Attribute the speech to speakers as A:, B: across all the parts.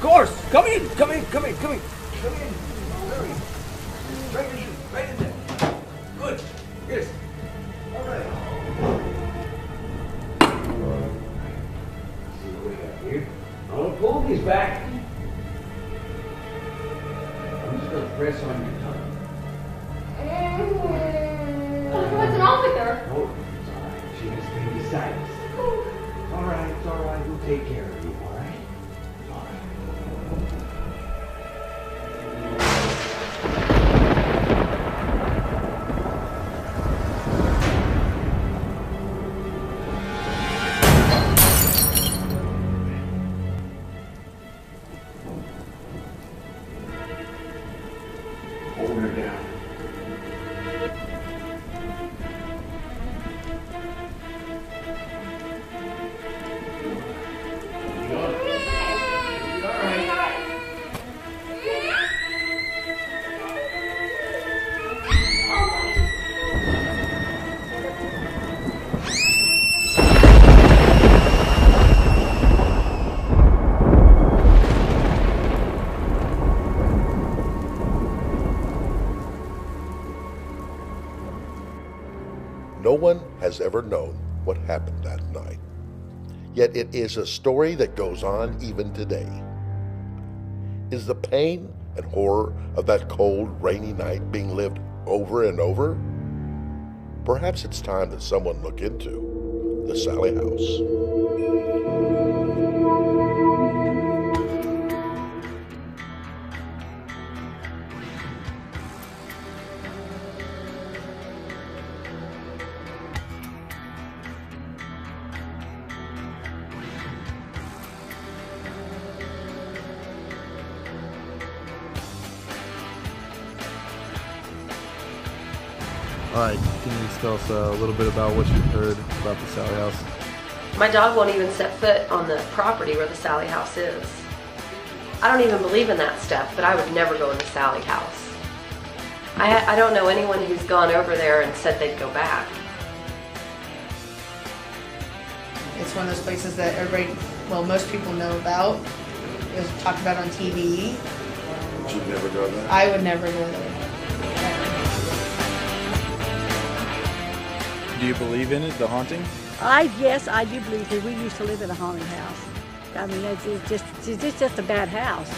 A: course. Come in. Come in. Come in. Come in. Come in. Hurry. Right in there. Good. Yes. All right. See what we got here. I'll pull these back. I'm just going to press on your tongue.
B: What's wrong with her?
A: Oh, it's all right. She has appendicitis. All right, it's all right. We'll take care of you, all right? All right. Hold her down.
C: No one has ever known what happened that night. Yet it is a story that goes on even today. Is the pain and horror of that cold, rainy night being lived over and over? Perhaps it's time that someone look into the Sallie house.
D: All right, can you tell us a little bit about what you've heard about the Sallie house?
E: My dog won't even set foot on the property where the Sallie house is. I don't even believe in that stuff, but I would never go in the Sallie house. I don't know anyone who's gone over there and said they'd go back.
F: It's one of those places that everybody, well, most people know about. It was talked about on TV.
C: But you'd never go there?
F: I would never go there.
D: Do you believe in it, the haunting?
G: Yes, I do believe that we used to live in a haunted house. I mean, it's just a bad house.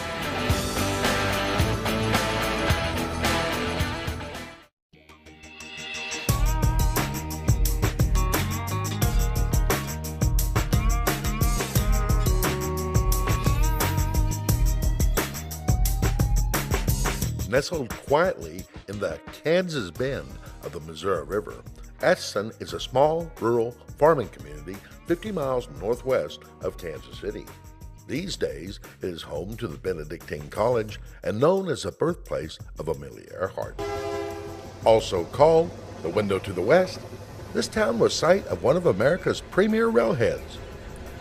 C: Nestled quietly in the Kansas bend of the Missouri River, Atchison is a small, rural farming community 50 miles northwest of Kansas City. These days, it is home to the Benedictine College and known as the birthplace of Amelia Earhart. Also called the Window to the West, this town was site of one of America's premier railheads.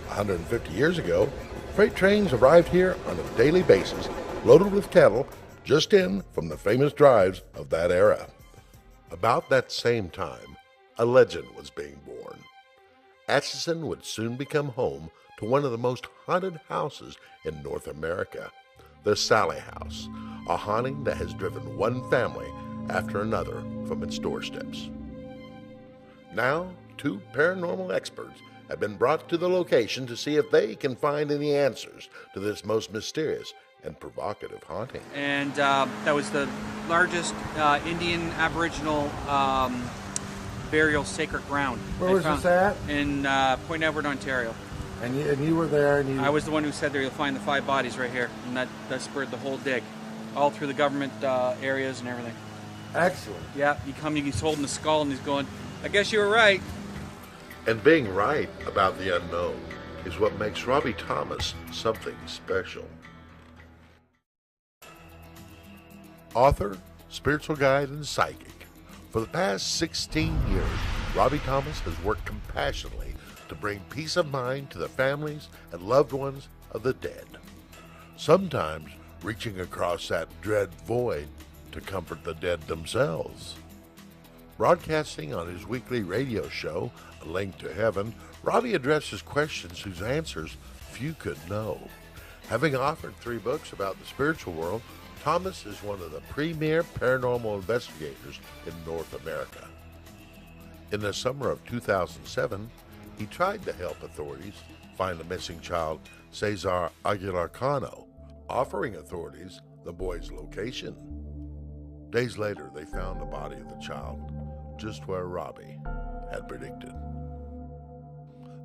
C: 150 years ago, freight trains arrived here on a daily basis, loaded with cattle just in from the famous drives of that era. About that same time, a legend was being born. Atchison would soon become home to one of the most haunted houses in North America, the Sallie house, a haunting that has driven one family after another from its doorsteps. Now, two paranormal experts have been brought to the location to see if they can find any answers to this most mysterious and provocative haunting.
H: And that was the largest Indian Aboriginal burial sacred ground.
I: Where was this at?
H: In Point Edward, Ontario.
I: And you were there, and
H: I was the one who said there you'll find the 5 bodies right here, and that spurred the whole dig, all through the government areas and everything.
I: Excellent.
H: Yeah, he's holding the skull and he's going, I guess you were right.
C: And being right about the unknown is what makes Robbie Thomas something special. Author, spiritual guide, and psychic. For the past 16 years, Robbie Thomas has worked compassionately to bring peace of mind to the families and loved ones of the dead, sometimes reaching across that dread void to comfort the dead themselves. Broadcasting on his weekly radio show, A Link to Heaven, Robbie addresses questions whose answers few could know. Having authored 3 books about the spiritual world, Thomas is one of the premier paranormal investigators in North America. In the summer of 2007, he tried to help authorities find the missing child, Cesar Aguilar Cano, offering authorities the boy's location. Days later, they found the body of the child, just where Robbie had predicted.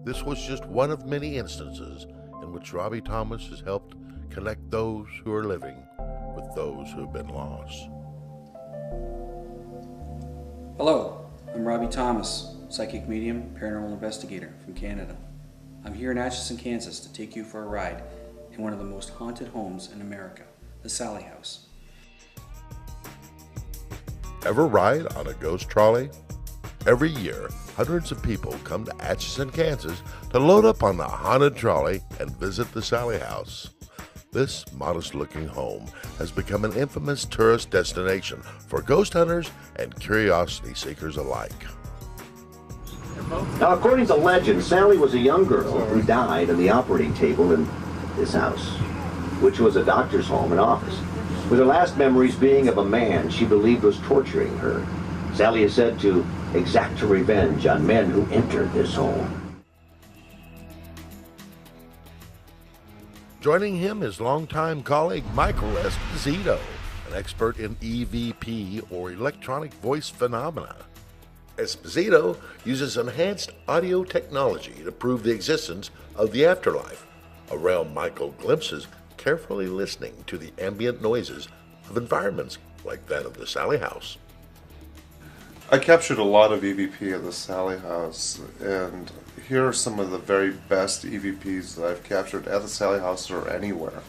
C: This was just one of many instances in which Robbie Thomas has helped connect those who are living with those who have been lost.
H: Hello, I'm Robbie Thomas, psychic medium, paranormal investigator from Canada. I'm here in Atchison, Kansas to take you for a ride in one of the most haunted homes in America, the SALLIE house.
C: Ever ride on a ghost trolley? Every year, hundreds of people come to Atchison, Kansas to load up on the haunted trolley and visit the SALLIE house. This modest-looking home has become an infamous tourist destination for ghost hunters and curiosity seekers alike.
J: Now, according to legend, Sally was a young girl who died on the operating table in this house, which was a doctor's home and office, with her last memories being of a man she believed was torturing her. Sally is said to exact her revenge on men who entered this home.
C: Joining him is longtime colleague Michael Esposito, an expert in EVP or electronic voice phenomena. Esposito uses enhanced audio technology to prove the existence of the afterlife, a realm Michael glimpses carefully listening to the ambient noises of environments like that of the SALLIE house.
K: I captured a lot of EVP at the SALLIE house, and here are some of the very best EVPs that I've captured at the SALLIE house or anywhere.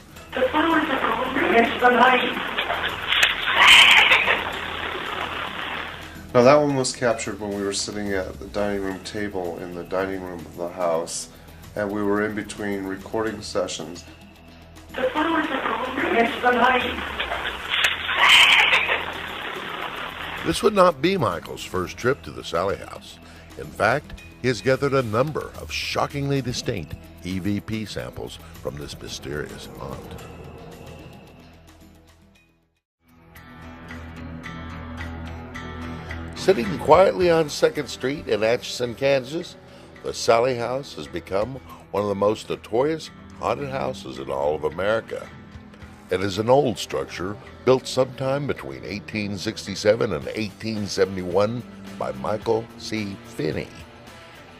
K: Now that one was captured when we were sitting at the dining room table in the dining room of the house, and we were in between recording sessions.
C: This would not be Michael's first trip to the SALLIE house. In fact, he has gathered a number of shockingly distinct EVP samples from this mysterious haunt. Sitting quietly on 2nd Street in Atchison, Kansas, the SALLIE house has become one of the most notorious haunted houses in all of America. It is an old structure built sometime between 1867 and 1871 by Michael C. Finney.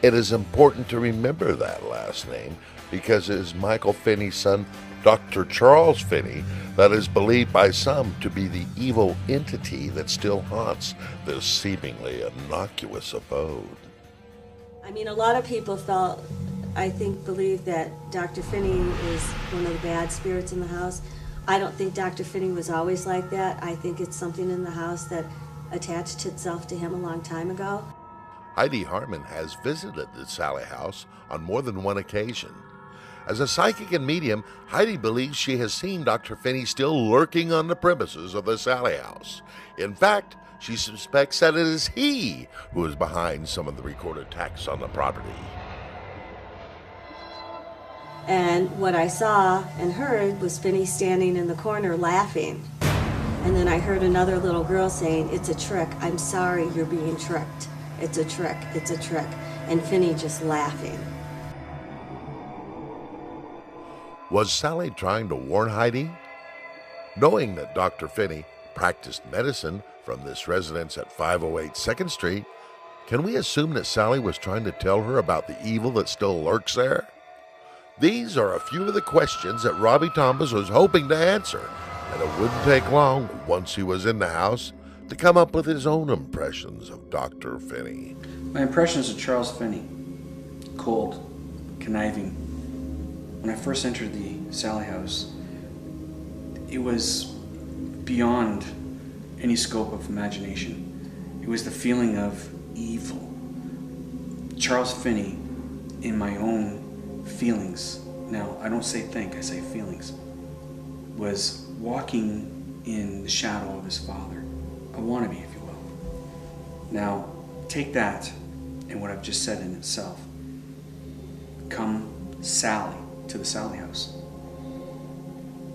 C: It is important to remember that last name because it is Michael Finney's son, Dr. Charles Finney, that is believed by some to be the evil entity that still haunts this seemingly innocuous abode.
L: I mean, a lot of people believe that Dr. Finney is one of the bad spirits in the house. I don't think Dr. Finney was always like that. I think it's something in the house that attached itself to him a long time ago.
C: Heidi Harmon has visited the SALLIE house on more than one occasion. As a psychic and medium, Heidi believes she has seen Dr. Finney still lurking on the premises of the SALLIE house. In fact, she suspects that it is he who is behind some of the recorded attacks on the property.
L: And what I saw and heard was Finney standing in the corner laughing. And then I heard another little girl saying, "It's a trick. I'm sorry, you're being tricked. It's a trick. It's a trick." And Finney just laughing.
C: Was Sally trying to warn Heidi? Knowing that Dr. Finney practiced medicine from this residence at 508 2nd Street, can we assume that Sally was trying to tell her about the evil that still lurks there? These are a few of the questions that Robbie Thomas was hoping to answer, and it wouldn't take long once he was in the house to come up with his own impressions of Dr. Finney.
H: My impressions of Charles Finney: cold, conniving. When I first entered the SALLIE house, it was beyond any scope of imagination. It was the feeling of evil. Charles Finney, in my own feelings, now I don't say think, I say feelings, was walking in the shadow of his father, a wannabe, if you will. Now, take that and what I've just said in itself. Come Sally to the SALLIE house.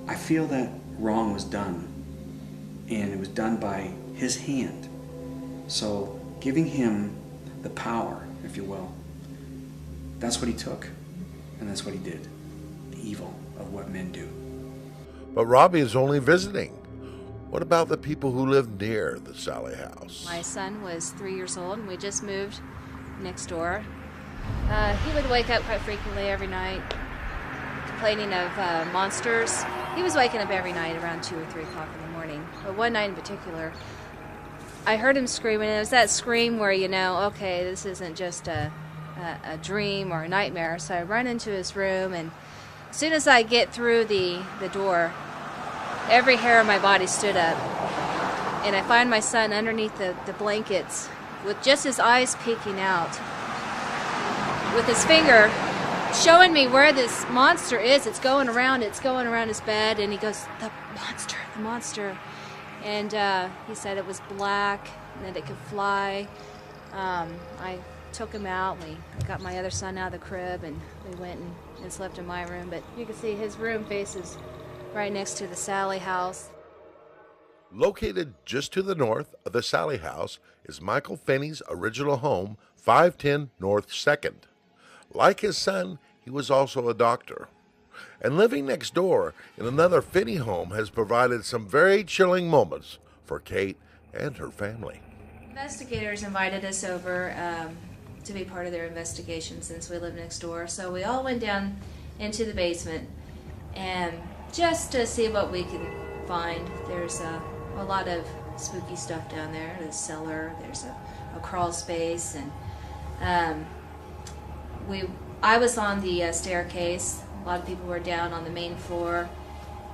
H: I feel that wrong was done, and it was done by his hand. So giving him the power, if you will, that's what he took, and that's what he did. The evil of what men do.
C: But Robbie is only visiting. What about the people who live near the Sallie house?
M: My son was 3 years old, and we just moved next door. He would wake up quite frequently every night, complaining of monsters. He was waking up every night around 2 or 3 o'clock in the morning. But one night in particular, I heard him screaming, and it was that scream where you know, okay, this isn't just a dream or a nightmare. So I run into his room, and as soon as I get through the door, every hair on my body stood up. And I find my son underneath the blankets with just his eyes peeking out, with his finger showing me where this monster is. It's going around his bed, and he goes, the monster. And he said it was black and that it could fly. I took him out. I got my other son out of the crib, and we went and slept in my room. But you can see his room faces right next to the Sallie house.
C: Located just to the north of the Sallie house is Michael Finney's original home, 510 North 2nd. Like his son, he was also a doctor. And living next door in another Finney home has provided some very chilling moments for Kate and her family.
M: Investigators invited us over to be part of their investigation since we live next door. So we all went down into the basement and just to see what we could find. There's a lot of spooky stuff down there. There's a cellar, there's a crawl space, and I was on the staircase. A lot of people were down on the main floor,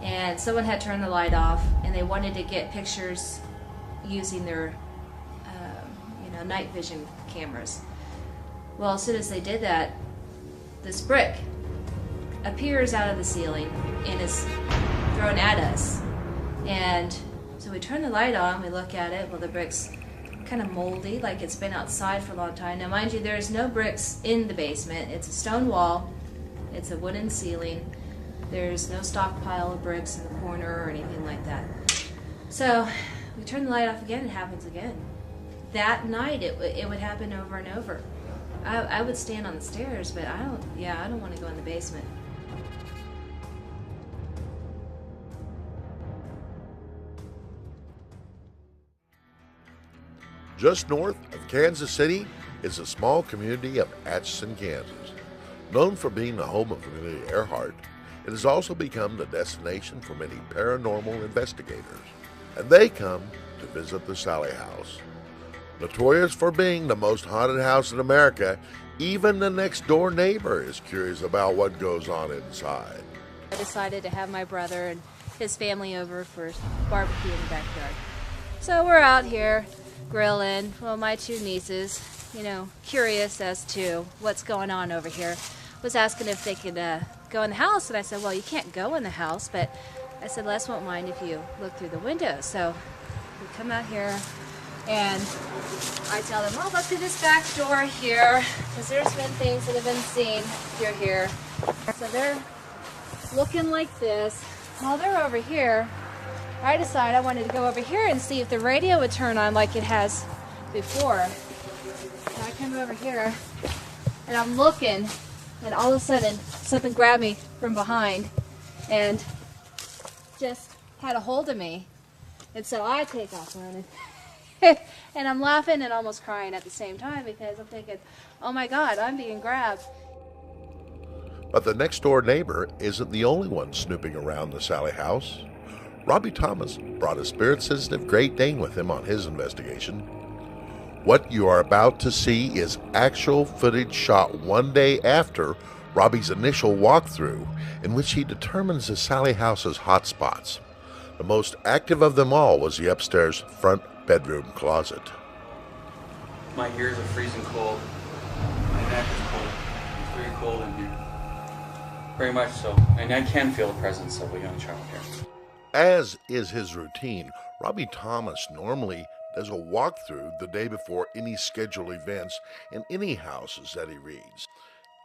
M: and someone had turned the light off, and they wanted to get pictures using their night vision cameras. Well, as soon as they did that, this brick appears out of the ceiling and is thrown at us. And so we turn the light on, we look at it. Well, the brick's kind of moldy, like it's been outside for a long time. Now, mind you, there's no bricks in the basement. It's a stone wall, it's a wooden ceiling. There's no stockpile of bricks in the corner or anything like that. So we turn the light off again, it happens again. That night, it would happen over and over. I would stand on the stairs, but I don't want to go in the basement.
C: Just north of Kansas City is the small community of Atchison, Kansas. Known for being the home of Amelia Earhart, it has also become the destination for many paranormal investigators, and they come to visit the Sallie house. Notorious for being the most haunted house in America, even the next door neighbor is curious about what goes on inside.
M: I decided to have my brother and his family over for barbecue in the backyard. So we're out here grilling. Well, my two nieces, curious as to what's going on over here, was asking if they could go in the house, and I said, well, you can't go in the house, but I said, Les won't mind if you look through the window. So we come out here, and I tell them, well, look through this back door here, because there's been things that have been seen through here. So they're looking like this. While they're over here, I decided I wanted to go over here and see if the radio would turn on like it has before. So I come over here, and I'm looking, and all of a sudden, something grabbed me from behind and just had a hold of me. And so I take off running. And I'm laughing and almost crying at the same time because I'm thinking, oh my God, I'm being grabbed.
C: But the next door neighbor isn't the only one snooping around the Sallie house. Robbie Thomas brought a spirit-sensitive Great Dane with him on his investigation. What you are about to see is actual footage shot one day after Robbie's initial walkthrough, in which he determines the Sallie house's hot spots. The most active of them all was the upstairs front bedroom closet.
H: My ears are freezing cold. My neck is cold. It's very cold in here. Very much so. And I can feel the presence of a young child here.
C: As is his routine, Robbie Thomas normally does a walkthrough the day before any scheduled events in any houses that he reads.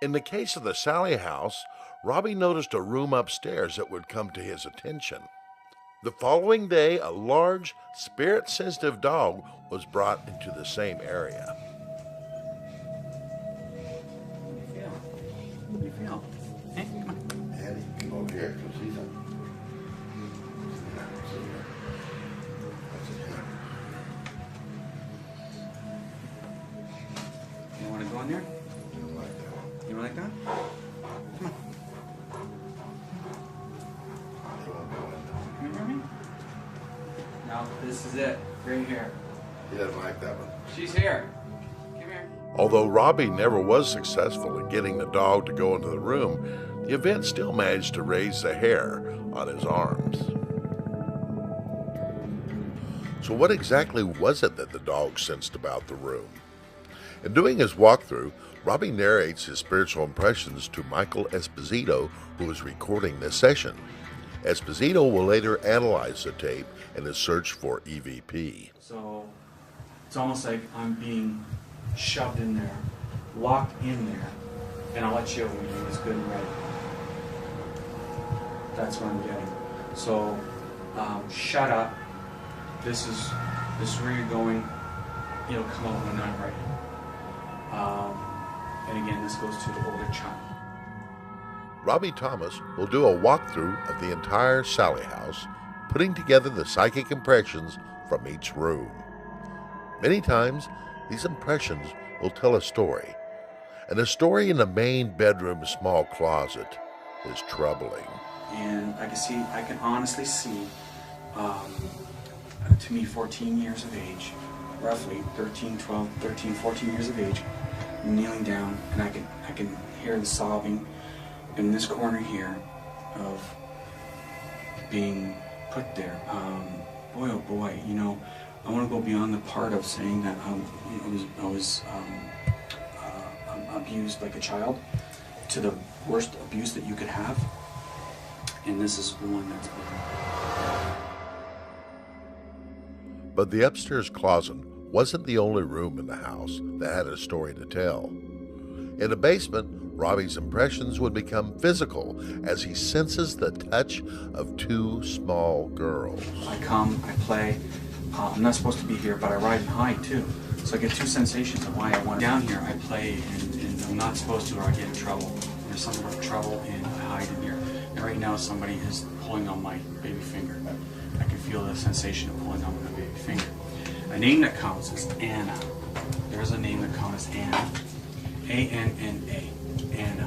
C: In the case of the Sallie house, Robbie noticed a room upstairs that would come to his attention. The following day, a large, spirit-sensitive dog was brought into the same area.
H: How do you feel? Hey, come on.
C: Eddie, come over here. Come see something.
H: You want to go in there? You don't like that? Come on. Come here, me. Now, this is it. Right here.
C: He doesn't like that one.
H: She's here. Come here.
C: Although Robbie never was successful in getting the dog to go into the room, the event still managed to raise the hair on his arms. So what exactly was it that the dog sensed about the room? In doing his walkthrough, Robbie narrates his spiritual impressions to Michael Esposito, who is recording this session. Esposito will later analyze the tape in his search for EVP.
H: So it's almost like I'm being shoved in there, locked in there, and I'll let you know when it's good and ready. That's what I'm getting. So shut up. This is where you're going. It'll come out when I'm ready. And again, this goes to the older child.
C: Robbie Thomas will do a walkthrough of the entire Sallie house, putting together the psychic impressions from each room. Many times, these impressions will tell a story, and the story in the main bedroom small closet is troubling.
H: And I can honestly see, to me, 14 years of age, roughly 13, 14 years of age, kneeling down, and I can hear the sobbing in this corner here of being put there. Boy, oh boy, you know, I want to go beyond the part of saying that I was abused like a child to the worst abuse that you could have, and this is one that's been.
C: But the upstairs closet wasn't the only room in the house that had a story to tell. In the basement, Robbie's impressions would become physical as he senses the touch of two small girls.
H: I come, I play. I'm not supposed to be here, but I ride and hide too. So I get two sensations of why I want down here. I play and I'm not supposed to, or I get in trouble. There's some sort of trouble and I hide in here. And right now somebody is pulling on my baby finger. I can feel the sensation of pulling on my baby finger. A name that comes is Anna. There's a name that comes Anna. A-N-N-A. Anna.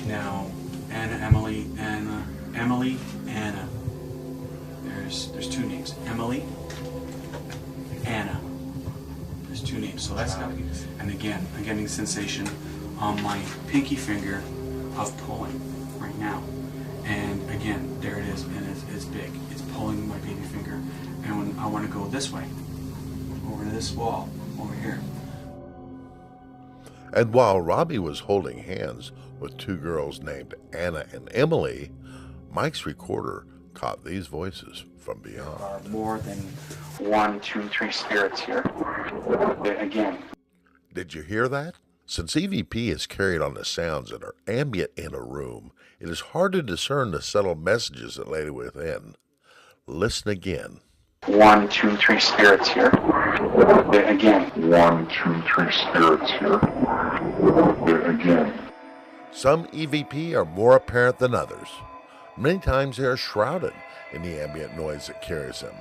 H: Now, Anna, Emily, Anna, Emily, Anna. There's two names. Emily, Anna. There's two names. So that's gotta be. And again, I'm getting a sensation on my pinky finger of pulling right now. And again, there it is, and it's big. It's pulling my baby finger. And when I want to go this way, over to this wall, over here.
C: And while Robbie was holding hands with two girls named Anna and Emily, Mike's recorder caught these voices from beyond.
H: There are more than 1, 2, 3 spirits here. Again.
C: Did you hear that? Since EVP is carried on the sounds that are ambient in a room, it is hard to discern the subtle messages that lay within. Listen again.
H: 1, 2, 3 spirits here. Again. 1, 2, 3 spirits here. Again.
C: Some EVP are more apparent than others. Many times they are shrouded in the ambient noise that carries them.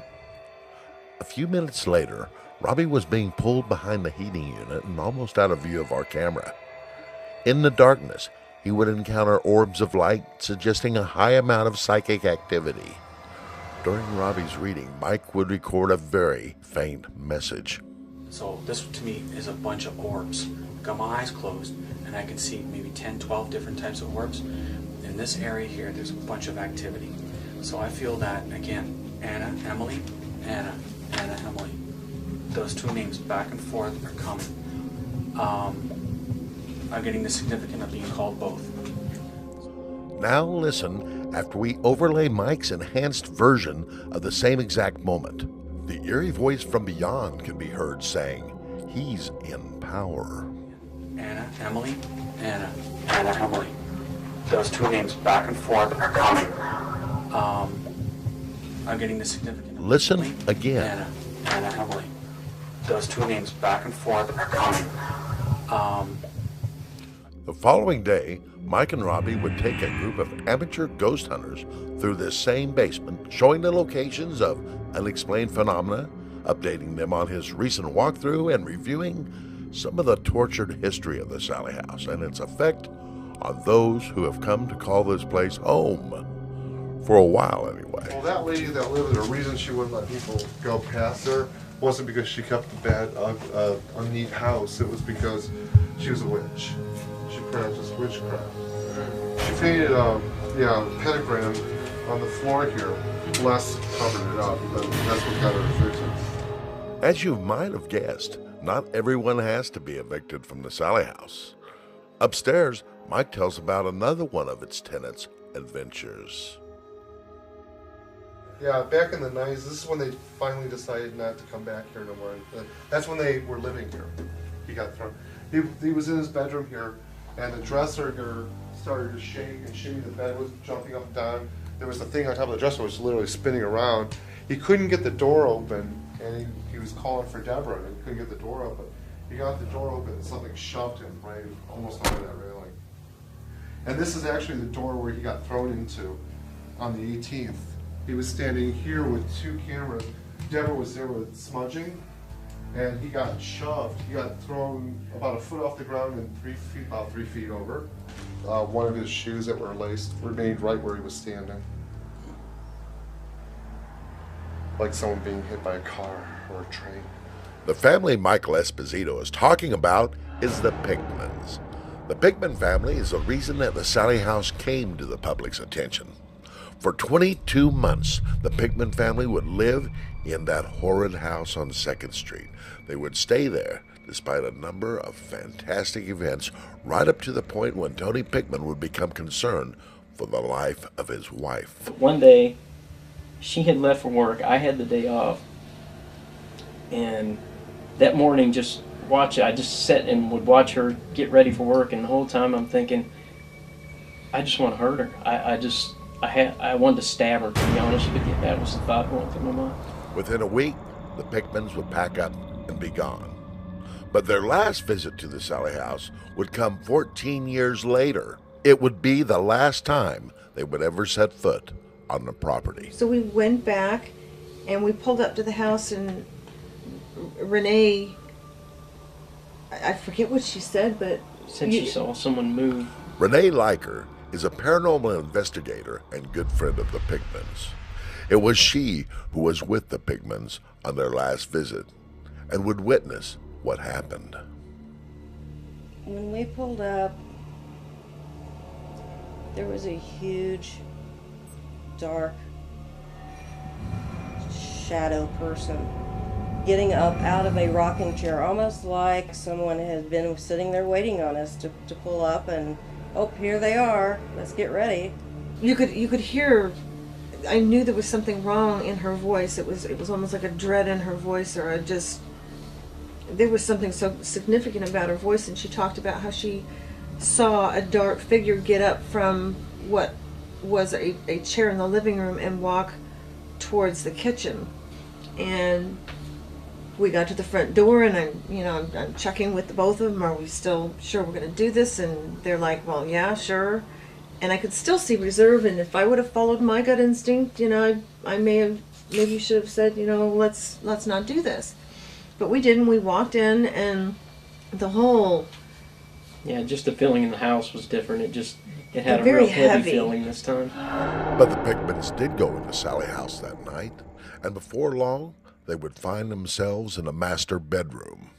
C: A few minutes later, Robbie was being pulled behind the heating unit and almost out of view of our camera. In the darkness, he would encounter orbs of light suggesting a high amount of psychic activity. During Robbie's reading, Mike would record a very faint message.
H: So this to me is a bunch of orbs. I got my eyes closed and I can see maybe 10, 12 different types of orbs. In this area here, there's a bunch of activity. So I feel that, again, Anna, Emily, Anna, Anna, Emily. Those two names back and forth are coming. I'm getting the significance of being called both.
C: Now listen after we overlay Mike's enhanced version of the same exact moment. The eerie voice from beyond can be heard saying, "He's in power."
H: Anna, Emily, Anna Emily. Those two names back and forth are coming. I'm getting the significant.
C: Listen again.
H: Anna Emily. Those two names back and forth are coming.
C: The following day, Mike and Robbie would take a group of amateur ghost hunters through this same basement, showing the locations of unexplained phenomena, updating them on his recent walkthrough, and reviewing some of the tortured history of the Sallie House and its effect on those who have come to call this place home. For a while, anyway.
K: Well, that lady that lived there, the reason she wouldn't let people go past her wasn't because she kept a bad, unneat house. It was because she was a witch. She practiced witchcraft. She painted a pentagram on the floor here. Les covered it up, but that's what got her evicted.
C: As you might have guessed, not everyone has to be evicted from the Sallie House. Upstairs, Mike tells about another one of its tenants' adventures.
K: Yeah, back in the 90s, this is when they finally decided not to come back here no more. That's when they were living here. He got thrown. He was in his bedroom here, and the dresser here started to shake and shimmy. The bed was jumping up and down. There was a thing on top of the dresser which was literally spinning around. He couldn't get the door open, and he was calling for Deborah, and he couldn't get the door open. He got the door open, and something shoved him right almost under that railing. And this is actually the door where he got thrown into on the 18th. He was standing here with two cameras. Deborah was there with smudging, and he got shoved. He got thrown about a foot off the ground and about 3 feet over. One of his shoes that were laced remained right where he was standing. Like someone being hit by a car or a train.
C: The family Michael Esposito is talking about is the Pickmans. The Pickman family is the reason that the Sallie House came to the public's attention. For 22 months, the Pickman family would live in that horrid house on 2nd Street. They would stay there despite a number of fantastic events, right up to the point when Tony Pickman would become concerned for the life of his wife.
N: One day, she had left for work. I had the day off. And that morning, I just sat and would watch her get ready for work, and the whole time I'm thinking, I just want to hurt her. I wanted to stab her, to be honest with you. That was the thought going through my mind.
C: Within a week, the Pickmans would pack up and be gone. But their last visit to the Sallie House would come 14 years later. It would be the last time they would ever set foot on the property.
O: So we went back and we pulled up to the house, and Renee, I forget what she said, but...
N: Said she saw someone move.
C: Renee Liker is a paranormal investigator and good friend of the Pickmans. It was she who was with the Pickmans on their last visit and would witness what happened.
P: When we pulled up, there was a huge, dark, shadow person getting up out of a rocking chair, almost like someone had been sitting there waiting on us to pull up, and oh, here they are, let's get ready.
O: You could hear, I knew there was something wrong in her voice. It was almost like a dread in her voice, or there was something so significant about her voice, and she talked about how she saw a dark figure get up from what was a chair in the living room and walk towards the kitchen. And we got to the front door, and I'm checking with both of them. Are we still sure we're going to do this? And they're like, well, yeah, sure. And I could still see reserve. And if I would have followed my gut instinct, I maybe should have said, let's not do this. But we didn't. We walked in, and the whole...
N: Yeah, just the feeling in the house was different. It had a
O: very
N: real heavy
O: heavy
N: feeling this time.
C: But the Pickmans did go into Sallie House that night, and before long, they would find themselves in a master bedroom.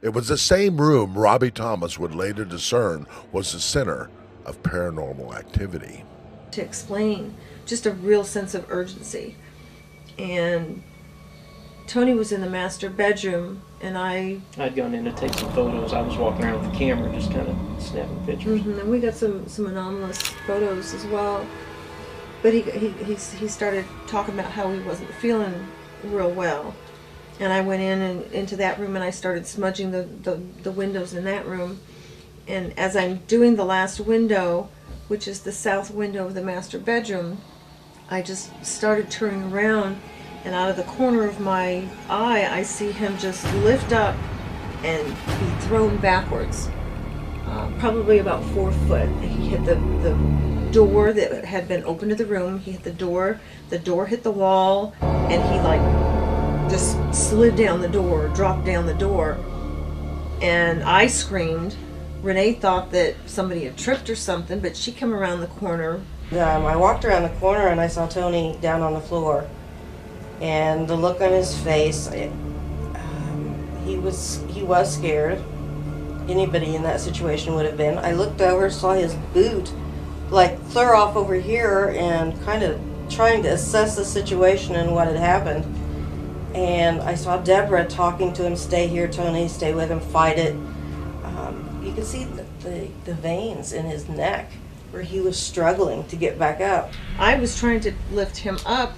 C: It was the same room Robbie Thomas would later discern was the center of paranormal activity.
O: To explain, just a real sense of urgency. And Tony was in the master bedroom, and
N: I'd gone in to take some photos. I was walking around with the camera, just kind of snapping pictures.
O: And we got some anomalous photos as well. But he started talking about how he wasn't feeling real well, and I went into that room and I started smudging the windows in that room, And as I'm doing the last window, which is the south window of the master bedroom, I just started turning around, and out of the corner of my eye, I see him just lift up and be thrown backwards, probably about 4 foot. He hit the door that had been open to the room. He hit the door hit the wall, and he like just slid down the door, dropped down the door, and I screamed. Renee thought that somebody had tripped or something, but she came around the corner.
P: I walked around the corner and I saw Tony down on the floor, and the look on his face, he was scared. Anybody in that situation would have been. I looked over, saw his boot like clear off over here, and kind of trying to assess the situation and what had happened. And I saw Deborah talking to him, "Stay here, Tony, stay with him, fight it." You could see the veins in his neck where he was struggling to get back up.
O: I was trying to lift him up,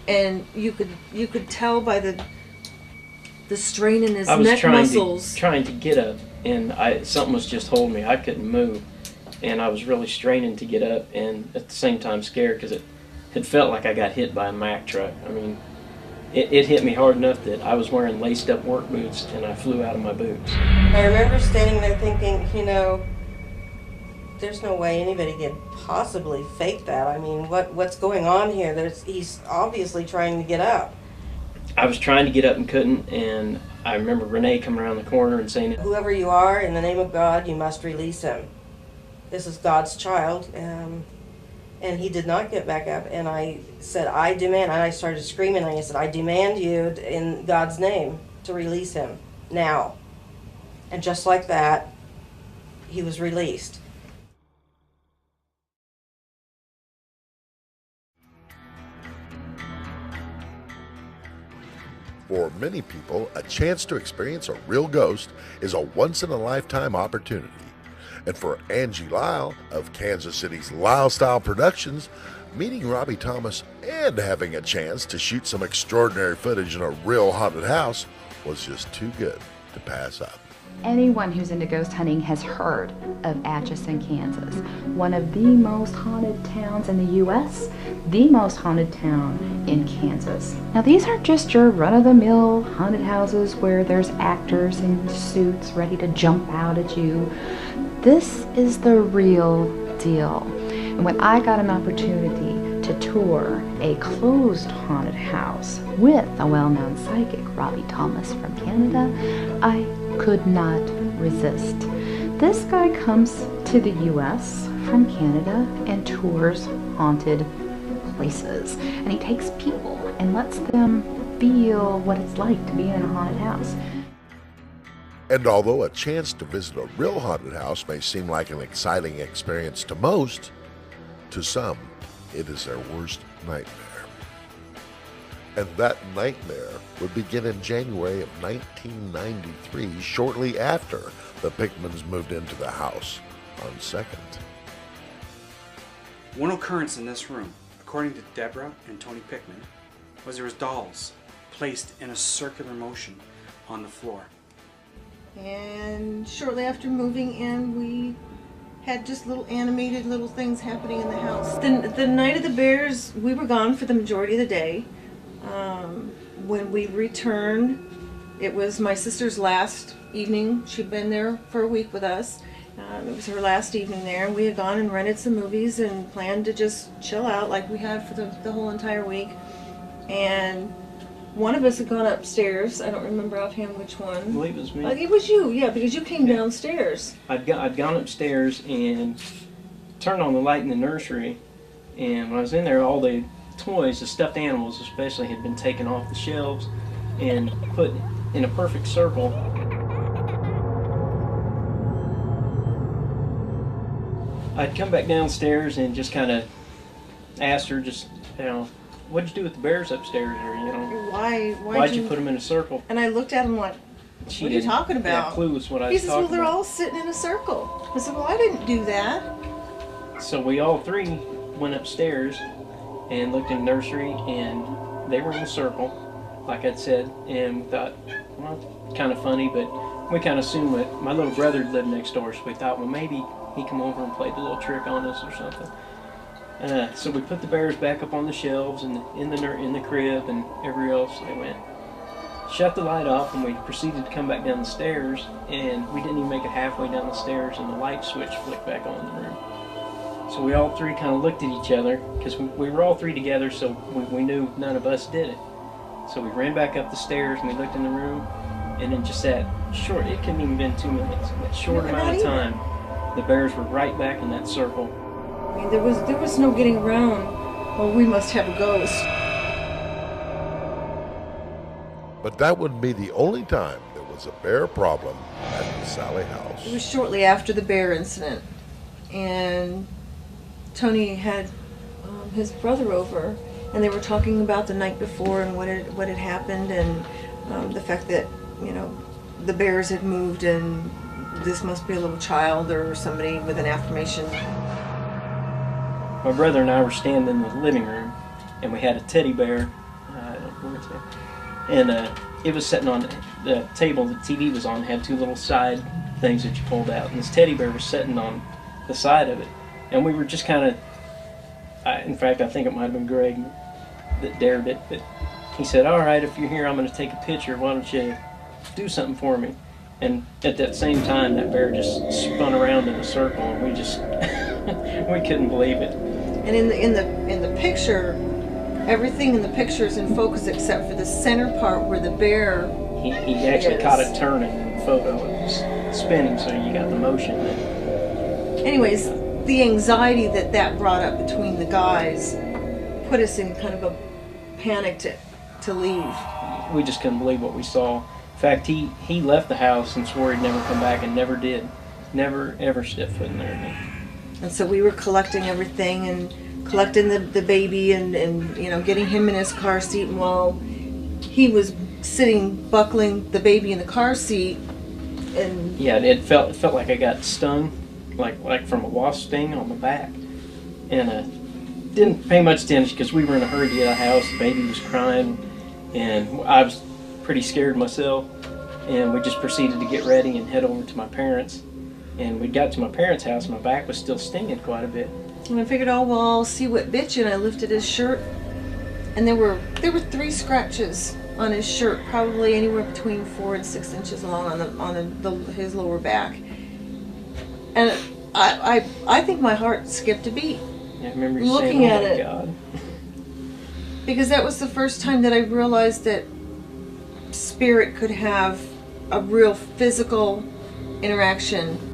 O: and you could tell by the strain in his neck muscles.
N: Trying to get up, and something was just holding me. I couldn't move, and I was really straining to get up, and at the same time scared because it had felt like I got hit by a Mack truck. I mean, it hit me hard enough that I was wearing laced up work boots, and I flew out of my boots.
P: I remember standing there thinking, there's no way anybody could possibly fake that. I mean, what's going on here? He's obviously trying to get up.
N: I was trying to get up and couldn't, and I remember Renee coming around the corner and saying,
P: "Whoever you are, in the name of God, you must release him. This is God's child." And he did not get back up, and I said, "I demand," and I started screaming, and I said, "I demand you, in God's name, to release him, now." And just like that, he was released.
C: For many people, a chance to experience a real ghost is a once-in-a-lifetime opportunity. And for Angie Lyle of Kansas City's Lyle Style Productions, meeting Robbie Thomas and having a chance to shoot some extraordinary footage in a real haunted house was just too good to pass up.
Q: Anyone who's into ghost hunting has heard of Atchison, Kansas, one of the most haunted towns in the U.S., the most haunted town in Kansas. Now, these aren't just your run-of-the-mill haunted houses where there's actors in suits ready to jump out at you. This is the real deal. And when I got an opportunity to tour a closed haunted house with a well-known psychic, Robbie Thomas from Canada, I could not resist. This guy comes to the U.S. from Canada and tours haunted places. And he takes people and lets them feel what it's like to be in a haunted house.
C: And although a chance to visit a real haunted house may seem like an exciting experience to most, to some, it is their worst nightmare. And that nightmare would begin in January of 1993, shortly after the Pickmans moved into the house on 2nd.
H: One occurrence in this room, according to Deborah and Tony Pickman, was there was dolls placed in a circular motion on the floor.
O: And shortly after moving in, we had just little animated little things happening in the house. The night of the bears, we were gone for the majority of the day. When we returned, it was my sister's last evening. She'd been there for a week with us. It was her last evening there. We had gone and rented some movies and planned to just chill out like we had for the whole entire week. And one of us had gone upstairs. I don't remember offhand which one.
N: I believe it was me.
O: It was you, yeah, because you came downstairs.
N: I'd gone upstairs and turned on the light in the nursery, and when I was in there, all the toys, the stuffed animals especially, had been taken off the shelves and put in a perfect circle. I'd come back downstairs and just kind of asked her, what'd you do with the bears upstairs? Or, why'd you put them in a circle?
O: And I looked at him like, what are you talking about?
N: Have a clue what I was talking about.
O: He says, well, they're all sitting in a circle. I said, well, I didn't do that.
N: So we all three went upstairs and looked in the nursery, and they were in a circle, like I'd said, and we thought, well, kind of funny, but we kind of assumed that my little brother lived next door, so we thought, well, maybe he'd come over and played a little trick on us or something. So we put the bears back up on the shelves and in the crib and everywhere else they went. Shut the light off, and we proceeded to come back down the stairs, and we didn't even make it halfway down the stairs, and the light switch flicked back on in the room. So we all three kind of looked at each other, because we were all three together, so we knew none of us did it. So we ran back up the stairs, and we looked in the room, and in just that short, it couldn't even been 2 minutes, that short amount of time, the bears were right back in that circle.
O: I mean, there was no getting around, well, we must have a ghost.
C: But that wouldn't be the only time there was a bear problem at the Sallie house.
O: It was shortly after the bear incident, and Tony had his brother over, and they were talking about the night before and what had happened, and the fact that, you know, the bears had moved, and this must be a little child or somebody with an affirmation.
N: My brother and I were standing in the living room, and we had a teddy bear. I don't know where it's at. And it was sitting on the table the TV was on, had two little side things that you pulled out, and this teddy bear was sitting on the side of it. And we were just kind of, in fact, I think it might have been Greg that dared it, but he said, all right, if you're here, I'm going to take a picture. Why don't you do something for me? And at that same time, that bear just spun around in a circle, and we just, we couldn't believe it.
O: And in the picture, everything in the picture is in focus except for the center part where the bear
N: He actually caught it turning in the photo. It was spinning, so you got the motion.
O: Anyways, the anxiety that brought up between the guys put us in kind of a panic to leave.
N: We just couldn't believe what we saw. In fact, he left the house and swore he'd never come back, and never did. Never, ever stepped foot in there again.
O: And so we were collecting everything and collecting the baby and you know, getting him in his car seat, and while he was sitting buckling the baby in the car seat, and
N: yeah, it felt like I got stung, like from a wasp sting on the back, and didn't pay much attention because we were in a hurry to get out of the house. The baby was crying, and I was pretty scared myself, and we just proceeded to get ready and head over to my parents. And we got to my parents' house, and my back was still stinging quite a bit.
O: And I figured, oh well, I'll see what bit you. And I lifted his shirt, and there were 3 scratches on his shirt, probably anywhere between 4 and 6 inches long on his lower back. And I think my heart skipped a beat.
N: Yeah, I remember you
O: looking
N: saying,
O: at
N: "Oh my
O: it,
N: God,"
O: because that was the first time that I realized that spirit could have a real physical interaction.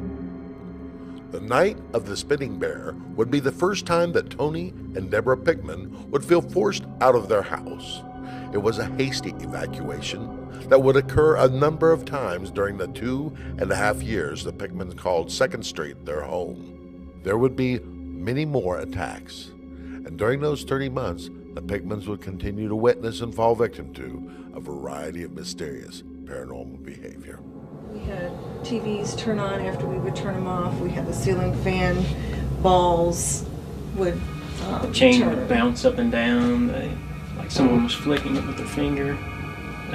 C: The night of the spinning bear would be the first time that Tony and Deborah Pickman would feel forced out of their house. It was a hasty evacuation that would occur a number of times during the 2.5 years the Pickmans called 2nd Street their home. There would be many more attacks, and during those 30 months, the Pickmans would continue to witness and fall victim to a variety of mysterious paranormal behavior.
O: We had TVs turn on after we would turn them off. We had the ceiling fan, balls would
N: the chain
O: turn.
N: would bounce up and down, like someone was flicking it with their finger.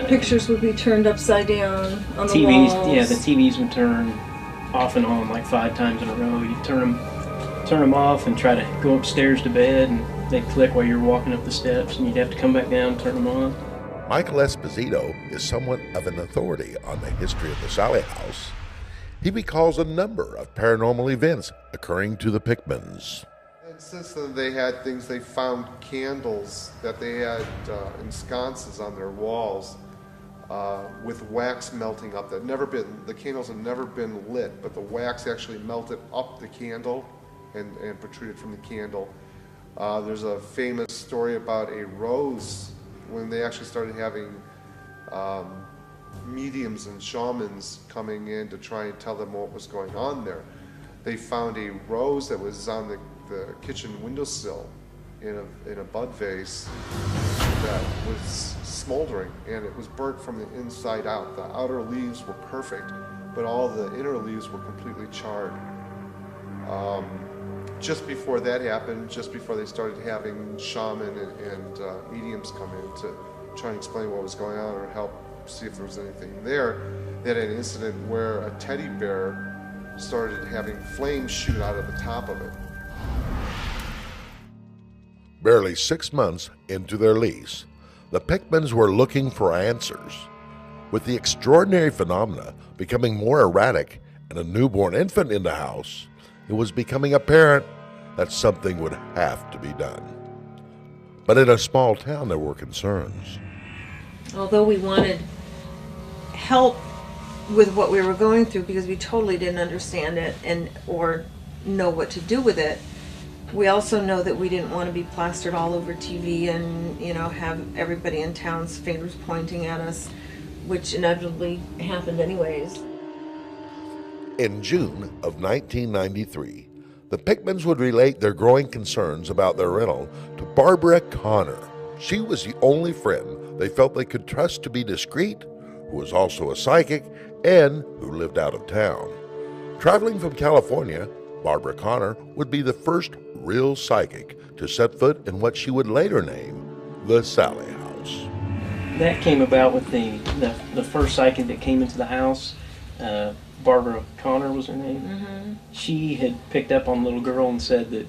O: Pictures would be turned upside down on the
N: TVs,
O: walls.
N: yeah, the TVs would turn off and on like 5 times in a row. You'd turn them off and try to go upstairs to bed, and they'd click while you were walking up the steps, and you'd have to come back down and turn them on.
C: Michael Esposito is somewhat of an authority on the history of the Sallie house. He recalls a number of paranormal events occurring to the Pickmans.
K: And since then they had things, they found candles that they had in sconces on their walls with wax melting up. The candles had never been lit, but the wax actually melted up the candle and protruded from the candle. There's a famous story about a rose when they actually started having mediums and shamans coming in to try and tell them what was going on there. They found a rose that was on the kitchen windowsill in a bud vase that was smoldering, and it was burnt from the inside out. The outer leaves were perfect, but all the inner leaves were completely charred. Just before that happened, just before they started having shaman and mediums come in to try and explain what was going on or help see if there was anything there, they had an incident where a teddy bear started having flames shoot out of the top of it.
C: Barely 6 months into their lease, the Pickmans were looking for answers. With the extraordinary phenomena becoming more erratic and a newborn infant in the house, it was becoming apparent that something would have to be done. But in a small town, there were concerns.
O: Although we wanted help with what we were going through because we totally didn't understand it or know what to do with it, we also know that we didn't want to be plastered all over TV and, have everybody in town's fingers pointing at us, which inevitably happened anyways.
C: In June of 1993, the Pickmans would relate their growing concerns about their rental to Barbara Connor. She was the only friend they felt they could trust to be discreet, who was also a psychic, and who lived out of town. Traveling from California, Barbara Connor would be the first real psychic to set foot in what she would later name the Sallie House.
N: That came about with the first psychic that came into the house. Barbara Connor was her name.
O: Mm-hmm.
N: She had picked up on the little girl and said that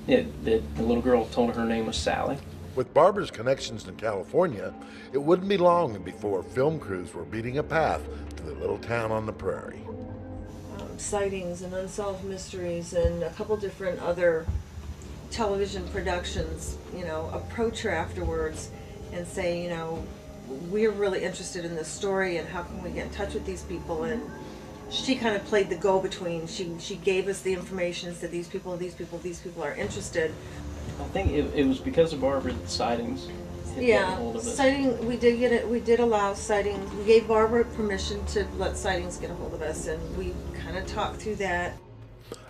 N: the little girl told her name was Sallie.
C: With Barbara's connections in California, it wouldn't be long before film crews were beating a path to the little town on the prairie.
O: Sightings and unsolved mysteries and a couple different other television productions, approach her afterwards and say, we're really interested in this story and how can we get in touch with these people. And she kind of played the go-between. She gave us the information and said these people are interested.
N: I think it was because of Barbara that sightings had gotten hold of us.
O: Sighting, we did get it. We did allow sightings. We gave Barbara permission to let sightings get a hold of us, and we kind of talked through that.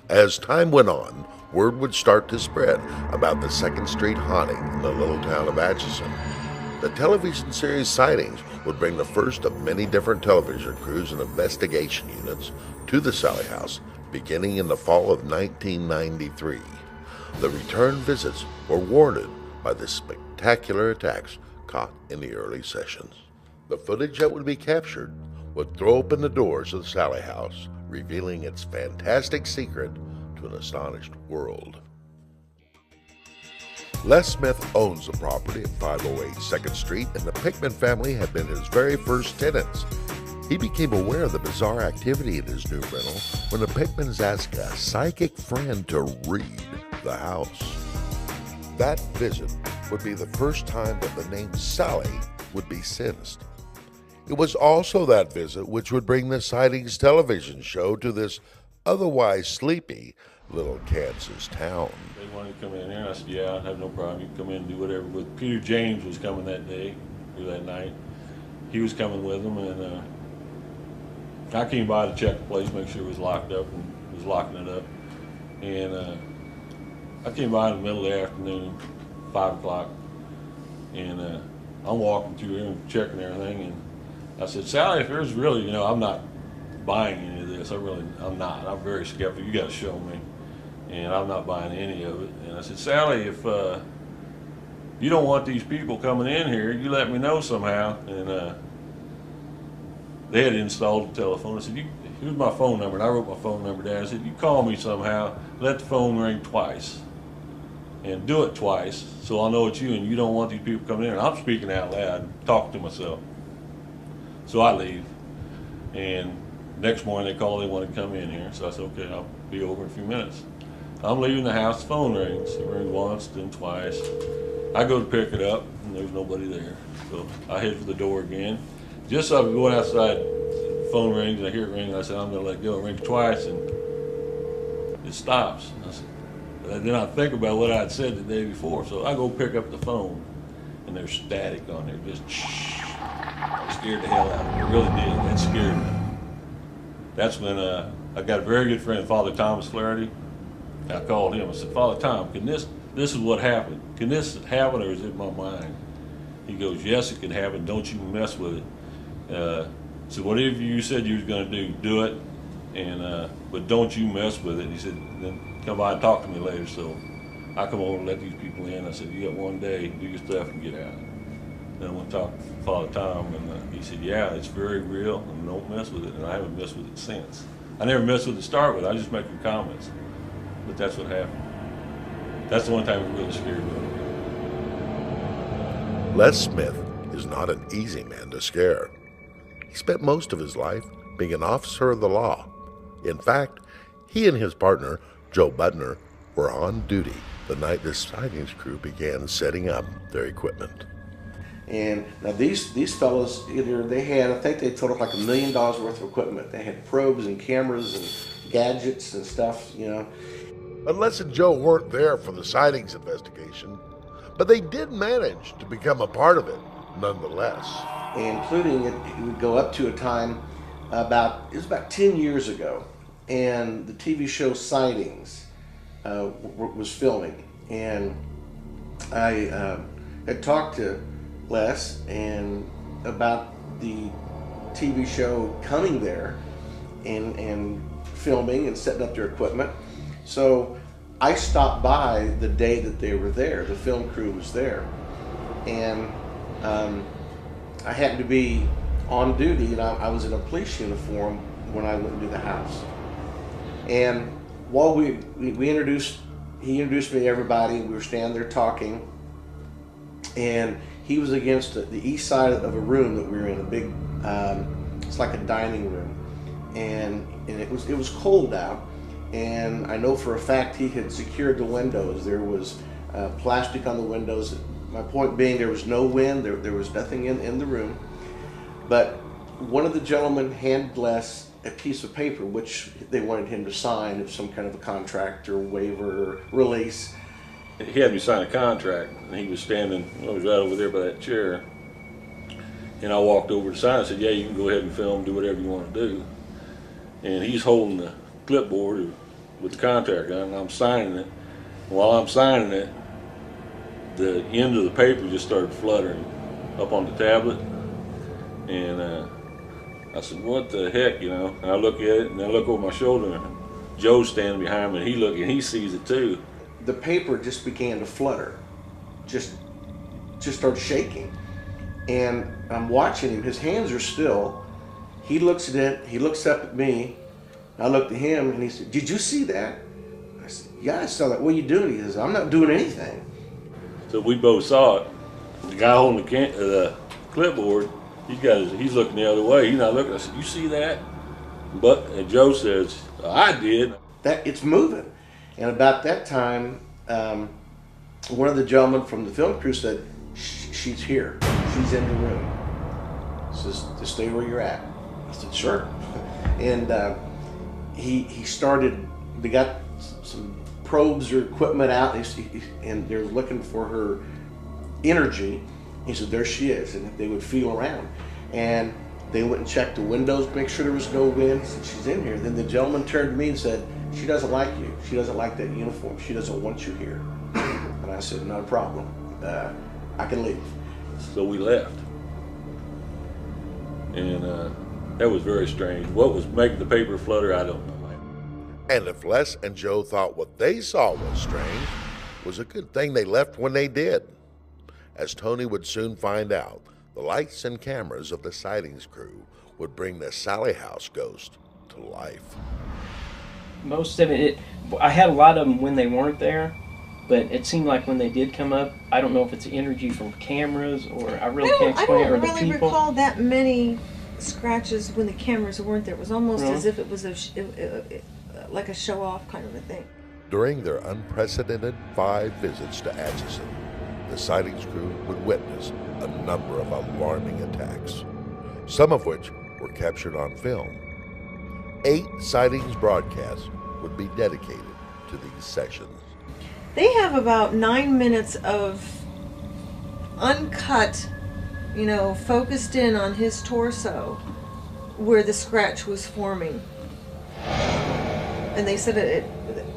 C: As time went on, word would start to spread about the 2nd Street haunting in the little town of Atchison. The television series Sightings would bring the first of many different television crews and investigation units to the Sallie House beginning in the fall of 1993. The return visits were warranted by the spectacular attacks caught in the early sessions. The footage that would be captured would throw open the doors of the Sallie House, revealing its fantastic secret to an astonished world. Les Smith owns the property at 508 2nd Street, and the Pickman family had been his very first tenants. He became aware of the bizarre activity in his new rental when the Pickmans asked a psychic friend to read the house. That visit would be the first time that the name Sallie would be sensed. It was also that visit which would bring the Sightings television show to this otherwise sleepy little Kansas town.
R: They wanted to come in here, and I said, yeah, I have no problem. You can come in and do whatever. But Peter James was coming that day, or that night. He was coming with them, and I came by to check the place, make sure it was locked up, and was locking it up. And I came by in the middle of the afternoon, 5 o'clock, and I'm walking through here and checking everything, and I said, Sallie, if there's really, I'm not buying any of this. I'm not. I'm very skeptical. You got to show me. And I'm not buying any of it. And I said, Sallie, if you don't want these people coming in here, you let me know somehow. And they had installed the telephone. I said, here's my phone number. And I wrote my phone number down. I said, you call me somehow, let the phone ring twice. And do it twice so I'll know it's you and you don't want these people coming in. And I'm speaking out loud, talking to myself. So I leave. And next morning they call, they want to come in here. So I said, okay, I'll be over in a few minutes. I'm leaving the house, the phone rings. It rings once, then twice. I go to pick it up, and there's nobody there. So I head for the door again. Just so I'm going outside, the phone rings, and I hear it ring, and I said, I'm going to let it go. It rings twice, and it stops. And then I think about what I had said the day before, so I go pick up the phone, and there's static on there, just it scared the hell out of me. It really did. It scared me. That's when I got a very good friend, Father Thomas Flaherty. I called him. I said, Father Tom, this is what happened. Can this happen, or is it my mind? He goes, yes, it can happen. Don't you mess with it. So whatever you said you was going to do it. And but don't you mess with it. He said, then come by and talk to me later. So I come over and let these people in. I said, you got one day, do your stuff and get out. Then I went and talked to Father Tom, and he said, yeah, it's very real, and don't mess with it. And I haven't messed with it since. I never messed with it to start with. I just making comments. But that's what happened. That's the one time it really scared me.
C: Les Smith is not an easy man to scare. He spent most of his life being an officer of the law. In fact, he and his partner, Joe Budner, were on duty the night this sightings crew began setting up their equipment.
S: And now these fellows, they had, I think they totaled like $1 million worth of equipment. They had probes and cameras and gadgets and stuff, you know.
C: But Les and Joe weren't there for the sightings investigation, but they did manage to become a part of it nonetheless.
S: Including it would go up to a time it was about 10 years ago, and the TV show Sightings was filming, and I had talked to Les and about the TV show coming there and filming and setting up their equipment. So I stopped by the day that they were there. The film crew was there, and I happened to be on duty, and I was in a police uniform when I went into the house. And while he introduced me to everybody, we were standing there talking, and he was against the east side of a room that we were in, a big, it's like a dining room, and it was cold out, and I know for a fact he had secured the windows. There was plastic on the windows. My point being, there was no wind, there was nothing in the room, but one of the gentlemen handed Les a piece of paper which they wanted him to sign of some kind of a contract or waiver or release.
R: He had me sign a contract, and he was standing, I was right over there by that chair, and I walked over to sign. I said, yeah, you can go ahead and film, do whatever you want to do. And he's holding the clipboard with the contract, and I'm signing it. While I'm signing it, the end of the paper just started fluttering up on the tablet, and I said, what the heck, you know? And I look at it, and I look over my shoulder, and Joe's standing behind me, and he sees it too.
S: The paper just began to flutter, just started shaking. And I'm watching him, his hands are still. He looks at it, he looks up at me, I looked at him, and he said, did you see that? I said, yeah, I saw that. What are you doing? He says, I'm not doing anything.
R: So we both saw it. The guy holding the clipboard, he's looking the other way. He's not looking. I said, you see that? And Joe says, I did.
S: It's moving. And about that time, one of the gentlemen from the film crew said, she's here. She's in the room. He says, just stay where you're at. I said, sure. And he started, they got some probes or equipment out, and they're looking for her energy. He said, there she is, and they would feel around. And they went and checked the windows, make sure there was no wind. Said, she's in here. Then the gentleman turned to me and said, she doesn't like you. She doesn't like that uniform. She doesn't want you here. And I said, not a problem. I can leave.
R: So we left. And that was very strange. What was making the paper flutter, I don't know.
C: And if Les and Joe thought what they saw was strange, it was a good thing they left when they did. As Tony would soon find out, the lights and cameras of the sightings crew would bring the Sallie House ghost to life.
N: Most of it, I had a lot of them when they weren't there, but it seemed like when they did come up, I don't know if it's energy from cameras or I really can't explain it, or the people.
O: I don't really recall that many scratches when the cameras weren't there. It was almost
N: Really?
O: as if it was like a show-off kind of a thing.
C: During their unprecedented 5 visits to Atchison, the sightings crew would witness a number of alarming attacks, some of which were captured on film. 8 sightings broadcasts would be dedicated to these sessions.
O: They have about 9 minutes of uncut, focused in on his torso where the scratch was forming. And they said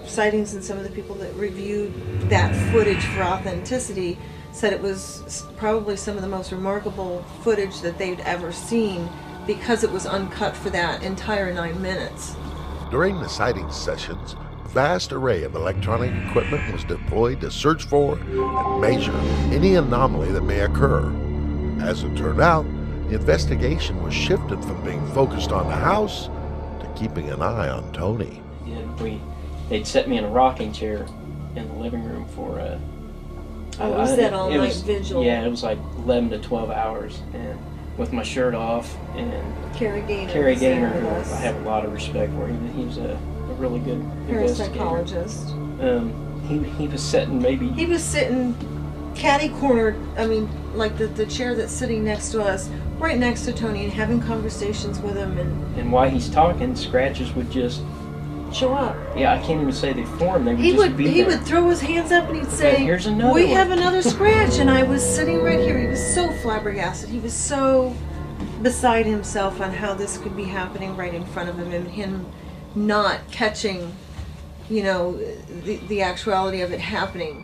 O: sightings and some of the people that reviewed that footage for authenticity said it was probably some of the most remarkable footage that they'd ever seen because it was uncut for that entire 9 minutes.
C: During the sightings sessions, a vast array of electronic equipment was deployed to search for and measure any anomaly that may occur. As it turned out, the investigation was shifted from being focused on the house to keeping an eye on Tony.
N: Yeah, they'd set me in a rocking chair in the living room for
O: was that all-night vigil?
N: Yeah, it was like 11 to 12 hours, and with my shirt off. And Kerry Gaynor, who I have a lot of respect for. He was a really good
O: parapsychologist.
N: He was sitting
O: He was sitting catty-cornered, I mean, like the chair that's sitting next to us, right next to Tony, and having conversations with him.
N: And while he's talking, scratches would just
O: show up.
N: Yeah, I can't even say they formed. They would just be there.
O: He would throw his hands up and he'd say,
N: "Here's another
O: we
N: one.
O: have another scratch." And I was sitting right here. He was so flabbergasted. He was so beside himself on how this could be happening right in front of him, and him not catching, the actuality of it happening.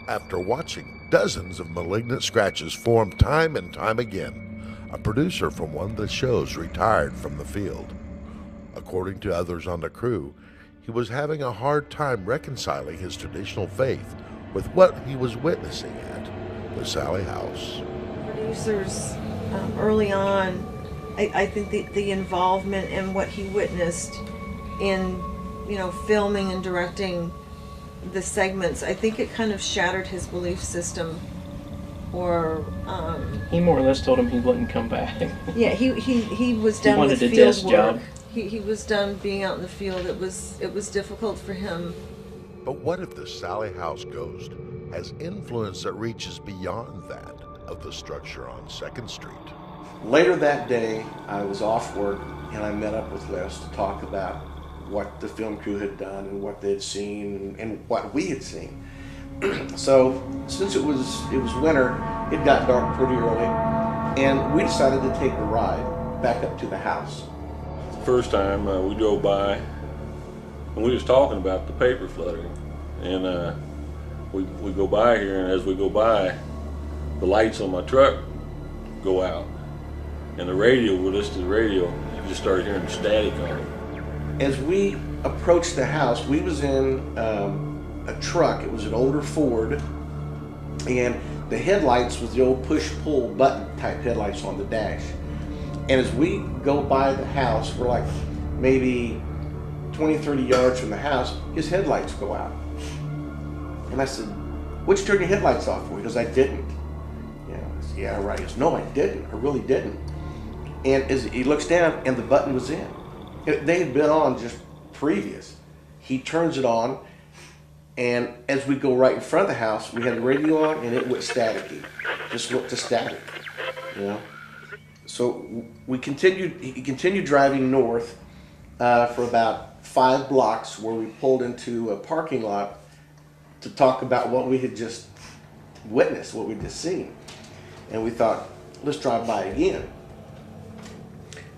C: After watching dozens of malignant scratches form time and time again, a producer from one of the shows retired from the field. According to others on the crew, he was having a hard time reconciling his traditional faith with what he was witnessing at the Sallie house.
O: Producers, early on, I think the involvement and what he witnessed in, filming and directing the segments, I think it kind of shattered his belief system. Or
N: he more or less told him he wouldn't come back.
O: Yeah, he was done with field
N: desk
O: work.
N: job.
O: He was done being out in the field. It was difficult for him.
C: But what if the Sallie house ghost has influence that reaches beyond that of the structure on 2nd Street?
S: Later that day, I was off work and I met up with Les to talk about what the film crew had done and what they'd seen and what we had seen. So since it was winter, it got dark pretty early, and we decided to take a ride back up to the house.
R: First time we drove by, and we was talking about the paper fluttering, and we go by here, and as we go by, the lights on my truck go out, and the radio, we listened to the radio, you just started hearing static on it.
S: As we approached the house, we was in a truck. It was an older Ford, and the headlights was the old push-pull button type headlights on the dash. And as we go by the house, we're like maybe 20-30 yards from the house, his headlights go out. And I said, "What'd you turn your headlights off for?" He goes, "I didn't." I said, "Yeah, right." He goes, "No, I didn't. I really didn't." And as he looks down, and the button was in. They had been on just previous. He turns it on, and as we go right in front of the house, we had the radio on, and it went staticky. Just looked to static, So he continued driving north for about 5 blocks, where we pulled into a parking lot to talk about what we had just witnessed, what we'd just seen. And we thought, let's drive by again.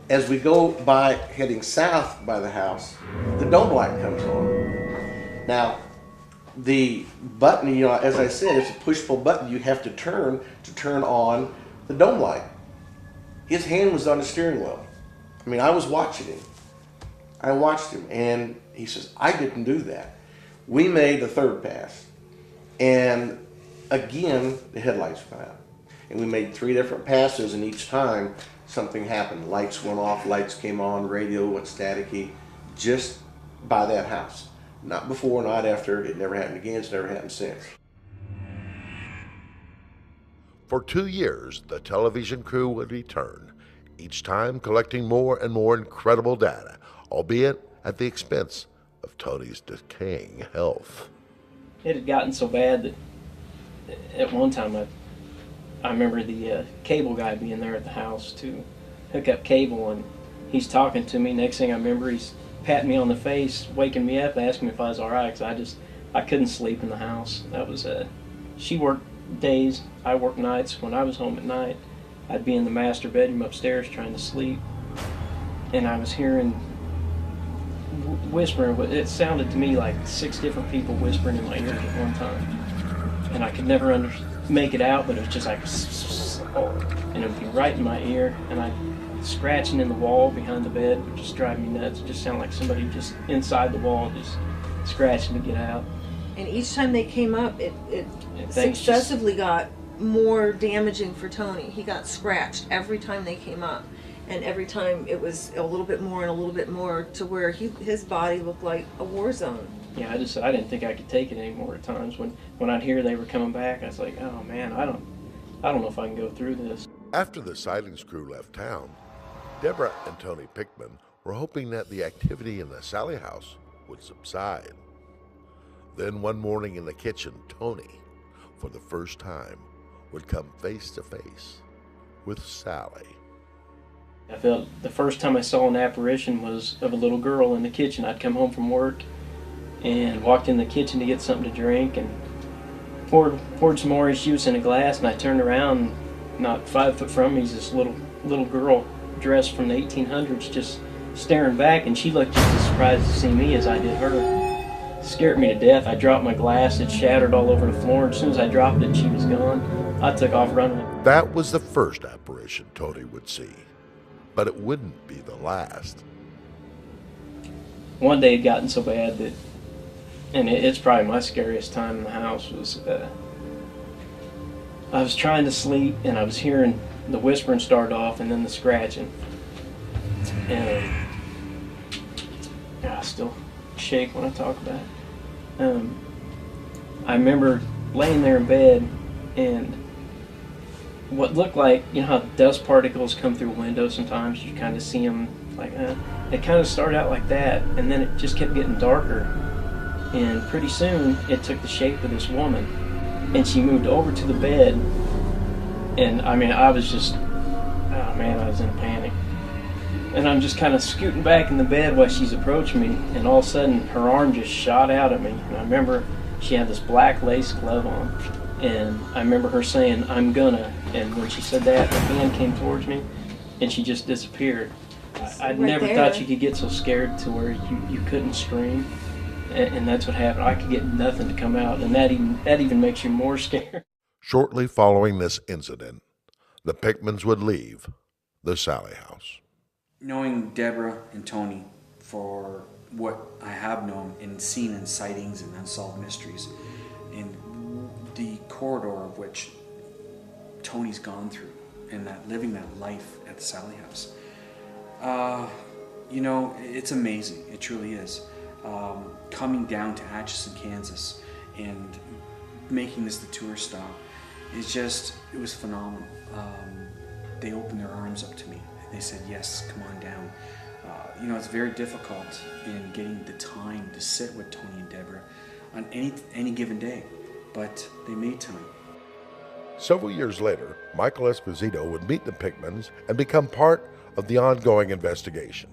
S: As we go by, heading south by the house, the dome light comes on. Now, the button, as I said, it's a push-pull button you have to turn on the dome light. His hand was on the steering wheel. I mean, I was watching him. I watched him, and he says, "I didn't do that." We made the 3rd pass, and again, the headlights went out. And we made 3 different passes, and each time something happened. Lights went off, lights came on, radio went staticky, just by that house. Not before, not after. It never happened again. It's never happened since.
C: For 2 years, the television crew would return, each time collecting more and more incredible data, albeit at the expense of Tony's decaying health.
N: It had gotten so bad that at one time I remember the cable guy being there at the house to hook up cable, and he's talking to me. Next thing I remember, he's patting me on the face, waking me up, asking me if I was all right, because I couldn't sleep in the house. That was she worked days, I worked nights. When I was home at night, I'd be in the master bedroom upstairs trying to sleep, and I was hearing whispering. It sounded to me like 6 different people whispering in my ears at one time, and I could never make it out, but it was just like, and it would be right in my ear, and I scratching in the wall behind the bed would just drive me nuts. It just sounded like somebody just inside the wall just scratching to get out.
O: And each time they came up, it successively got more damaging for Tony. He got scratched every time they came up. And every time it was a little bit more and a little bit more, to where his body looked like a war zone.
N: Yeah, I didn't think I could take it anymore at times. When I'd hear they were coming back, I was like, oh man, I don't know if I can go through this.
C: After the sightings crew left town, Deborah and Tony Pickman were hoping that the activity in the Sallie house would subside. Then one morning in the kitchen, Tony, for the first time, would come face to face with Sallie.
N: I felt the first time I saw an apparition was of a little girl in the kitchen. I'd come home from work and walked in the kitchen to get something to drink and poured some orange juice in a glass, and I turned around, not 5 foot from me is this little girl dressed from the 1800s just staring back, and she looked just as surprised to see me as I did her. It scared me to death. I dropped my glass, it shattered all over the floor, and as soon as I dropped it, she was gone. I took off running.
C: That was the first apparition Tony would see, but it wouldn't be the last.
N: One day it had gotten so bad that, and it's probably my scariest time in the house, was I was trying to sleep and I was hearing the whispering start off and then the scratching. And I still shake when I talk about it. I remember laying there in bed, and what looked like, you know how dust particles come through a window sometimes, you kind of see them like, it kind of started out like that, and then it just kept getting darker, and pretty soon it took the shape of this woman, and she moved over to the bed, and I mean, I was just, oh man, I was in a panic. And I'm just kind of scooting back in the bed while she's approaching me, and all of a sudden her arm just shot out at me, and I remember she had this black lace glove on, and I remember her saying, "I'm gonna," and when she said that, her hand came towards me, and she just disappeared. I never thought you could get so scared to where you couldn't scream, and that's what happened. I could get nothing to come out, and that even makes you more scared.
C: Shortly following this incident, the Pickmans would leave the Sallie house.
H: Knowing Deborah and Tony for what I have known and seen in sightings and unsolved mysteries, and the corridor of which Tony's gone through, and that living that life at the Sallie house, you know, it's amazing. It truly is. Coming down to Atchison, Kansas, and making this the tour stop, it was phenomenal. They opened their arms up to me. They said, yes, come on down. You know, it's very difficult in getting the time to sit with Tony and Deborah on any given day, but they made time.
C: Several years later, Michael Esposito would meet the Pickmans and become part of the ongoing investigation.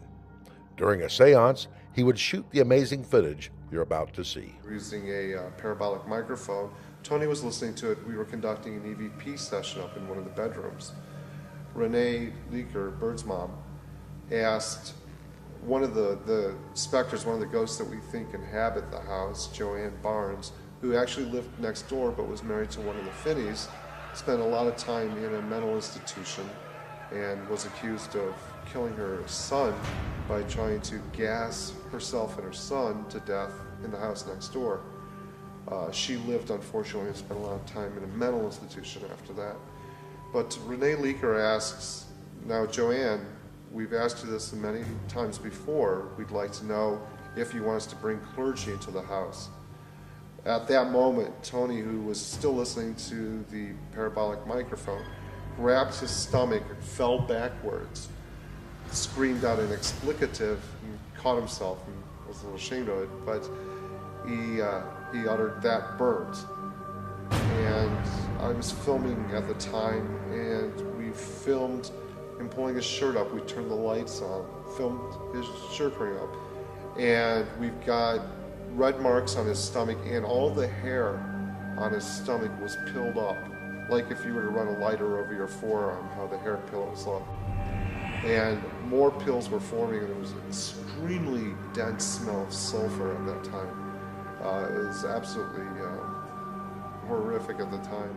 C: During a seance, he would shoot the amazing footage you're about to see.
K: Using a parabolic microphone, Tony was listening to it. We were conducting an EVP session up in one of the bedrooms. Renee Leaker, Bird's mom, asked one of the specters, one of the ghosts that we think inhabit the house, Joanne Barnes, who actually lived next door but was married to one of the Finneys, spent a lot of time in a mental institution and was accused of killing her son by trying to gas herself and her son to death in the house next door. She lived, unfortunately, and spent a lot of time in a mental institution after that. But Renee Leaker asks, now Joanne, we've asked you this many times before, we'd like to know if you want us to bring clergy into the house. At that moment, Tony, who was still listening to the parabolic microphone, grabbed his stomach and fell backwards, screamed out an explicative, and caught himself and was a little ashamed of it, but he uttered, "That burnt." And I was filming at the time, and we filmed him pulling his shirt up. We turned the lights on, filmed his shirt ring up, and we've got red marks on his stomach, and all the hair on his stomach was pilled up, like if you were to run a lighter over your forearm, how the hair pills up. And more pills were forming, and there was an extremely dense smell of sulfur at that time. It was absolutely horrific at the time.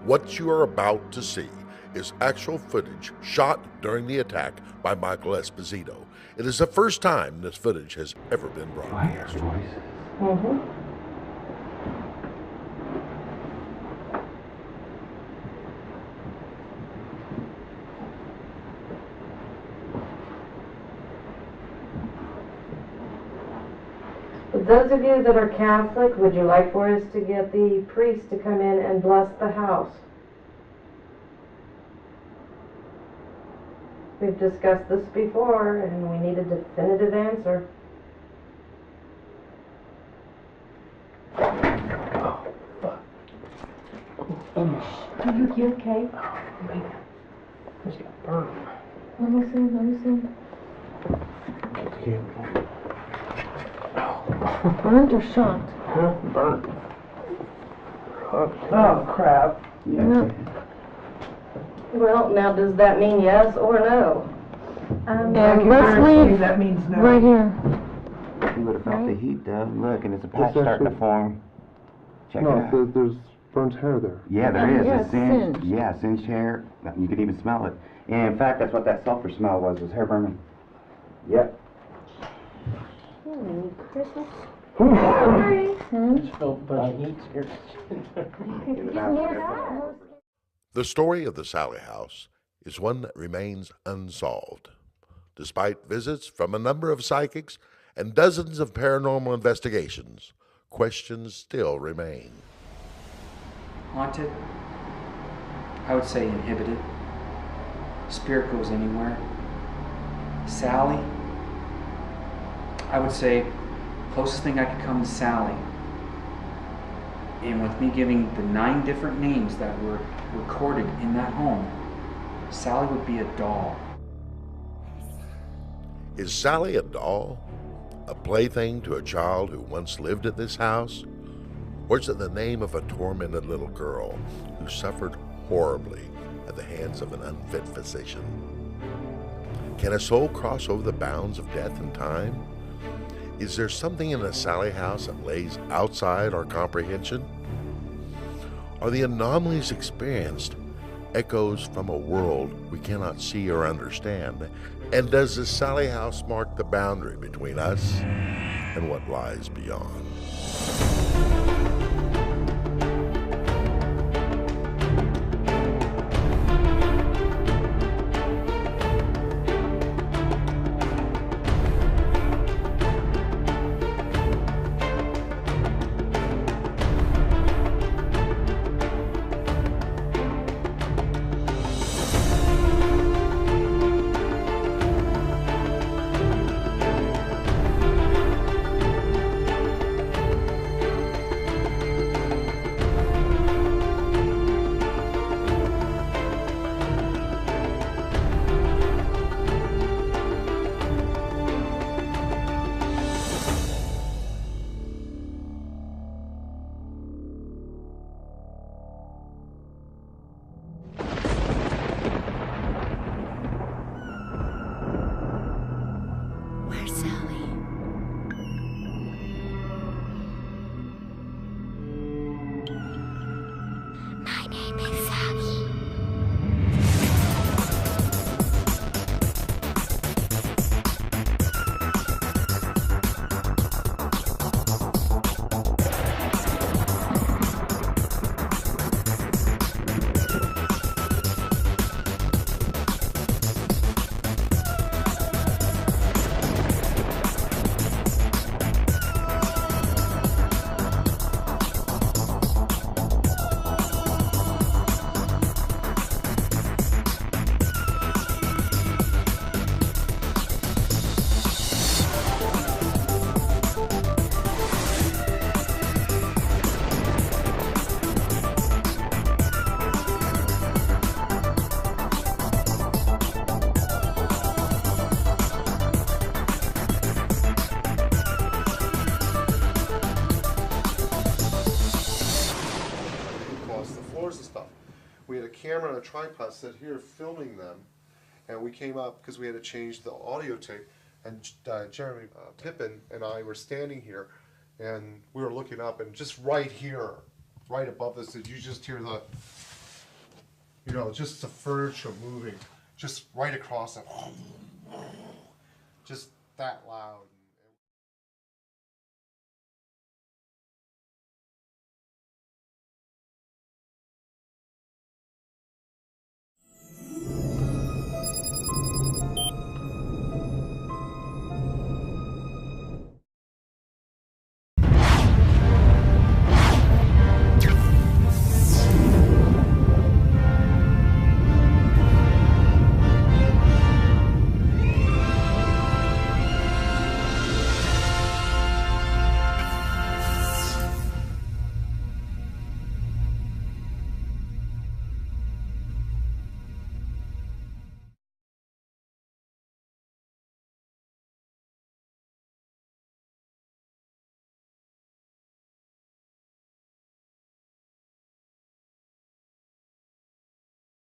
C: What you are about to see is actual footage shot during the attack by Michael Esposito. It is the first time this footage has ever been broadcast.
T: Those of you that are Catholic, would you like for us to get the priest to come in and bless the house? We've discussed this before, and we need a definitive answer. You okay? Oh, man. Just got burned. Let me see. Burnt or shocked?
I: Huh? Burnt.
T: Oh, crap.
I: Yeah.
T: Well, now does that mean yes or no?
U: let's leave.
T: That means no.
U: Right here.
V: You would have felt the heat, Doug. Look, and there's a
K: It's
V: patch starting to
K: actually-
V: form. Check it
K: No,
V: out.
K: there's burnt hair there.
V: Yeah, there is.
U: Yeah,
V: a singed,
U: singed.
V: yeah, singed hair. You could even smell it. And in fact, that's what that sulfur smell was hair burning. Yep.
U: Holy Christmas.
N: Just felt a bunch of heat scared.
C: The story of the Sallie House is one that remains unsolved. Despite visits from a number of psychics and dozens of paranormal investigations, questions still remain.
H: Haunted, I would say inhibited. Spirit goes anywhere. Sally, I would say closest thing I could come is Sally. And with me giving the 9 different names that were recorded in that home, Sally would be a doll.
C: Is Sally a doll? A plaything to a child who once lived at this house? Or is it the name of a tormented little girl who suffered horribly at the hands of an unfit physician? Can a soul cross over the bounds of death and time? Is there something in the Sallie house that lays outside our comprehension? Are the anomalies experienced echoes from a world we cannot see or understand? And does the Sallie house mark the boundary between us and what lies beyond?
W: Where's Sally? My name is Sally.
K: We had a camera and a tripod set here filming them, and we came up because we had to change the audio tape, and Jeremy Pippin and I were standing here, and we were looking up, and just right here, right above us, you just hear the, just the furniture moving, just right across it, just that loud.